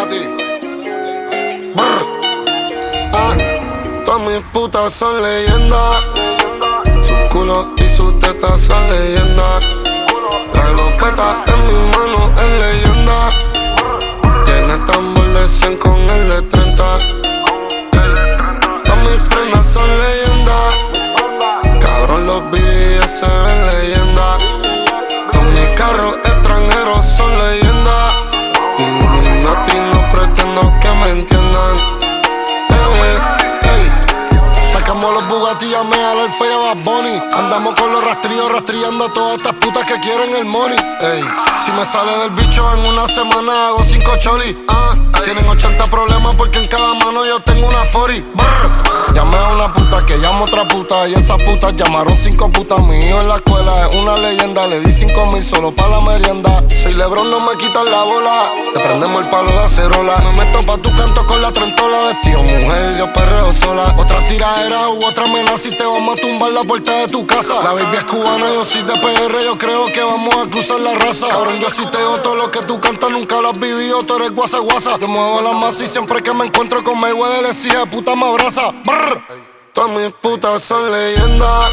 Illuminati. Todas mis putas son leyendas. Su culo y sus tetas son leyendas. La glopeta en mi mano es leyenda. Tiene el tambor de 100 con el de 30. Todas mis prendas son leyendas. Cabrón, los BDS se ven leyendas. Todos mis carros extranjeros son leyendas. Illuminati, no pretendo que me entiendan. Sacamos los Bugatti, llamé a la Alfa y a Bad Bunny. Andamos con los rastrillos, rastrillando a todas estas putas que quieren el money. Si me sale del bicho en una semana hago 5 cholis. Tienen 80 problemas porque en cada mano yo tengo una 40. Llamé a una puta que llama otra puta y esas putas llamaron 5 putas. Mi hijo en la escuela es una leyenda, le di 5,000 solo pa' la merienda. Soy Lebron, no me quitan la bola, te prendemos el palo de acerola. Me meto pa' tu canto con la trentola, vestido mujer, yo perreo sola. Otra tiradera u otra amenaza y te vamos a tumbar la puerta de tu casa. La baby es cubana, yo soy de PR, yo creo que vamos a cruzar la raza. Cabrón, yo sí te digo todo lo que tú cantas, nunca lo has vivido, tú eres guasa guasa. Te muevo la masa y siempre que me encuentro con Mayweather le exige puta me abraza. Todas mis putas son leyendas.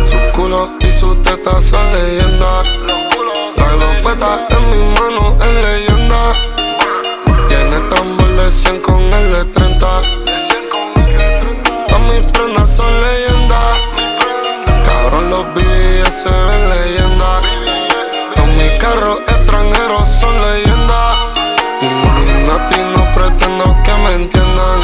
Su culo y sus tetas son leyendas. La glopeta en mi mano es leyenda. Tiene el tambor de 100 con el de 30. Todas mis prendas son leyendas. Cabrón, los BDS se ven leyendas. Todos mis carros extranjeros son leyendas. Illuminati, no pretendo que me entiendan.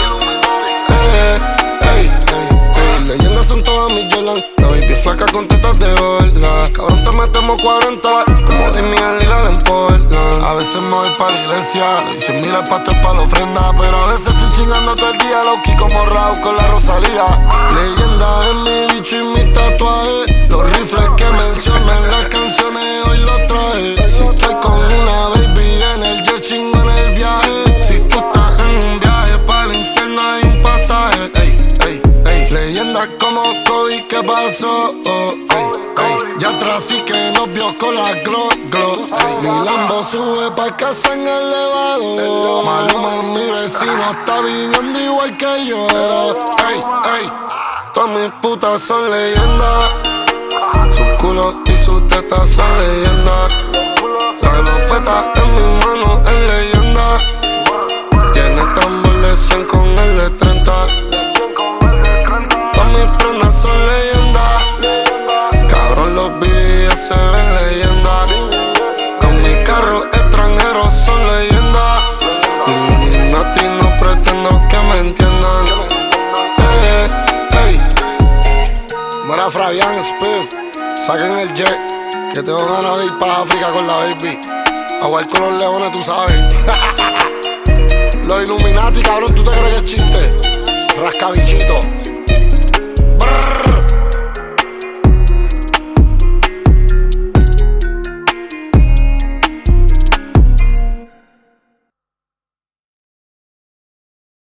Leyendas son todas mis Jordan. La baby flaca con tetas de bola. Cabrón, te metemos 40 como de mi Lila en Portland. A veces me voy pa' la iglesia, le dicen mira el pastor pa' la ofrenda. Pero a veces estoy chingando todo el día, low-key como Raúl con la Rosalía. Leyenda es mi bicho y mi tatuaje. Los rifles que mencionan las canciones hoy los traje. Si estoy con una baby en el jet, chingo en el viaje. Si tú estás en un viaje para el infierno hay un pasaje. Leyendas como Kobe, ¿qué pasó? Ya atrás sí que nos vio con la glow. Mi Lambo sube pa' casa en el elevador. Maluma, mi vecino, está viviendo igual que yo. Todas mis putas son leyendas. Su culo y sus tetas son leyendas. La glopeta en mi mano es leyenda. Tiene el tambor de 100 con el de 30. Mis prendas son leyendas. Cabrón, los BDS se ven leyendas. Con mis carros extranjeros son leyendas. Illuminati, no pretendo que me entiendan. Mira Fabián Spiff, saquen el jet, que tengo ganas de ir para África con la baby. A jugar con los leones, tú sabes. Los Illuminati, cabrón, ¿tú te crees que es chiste? Rascabichito.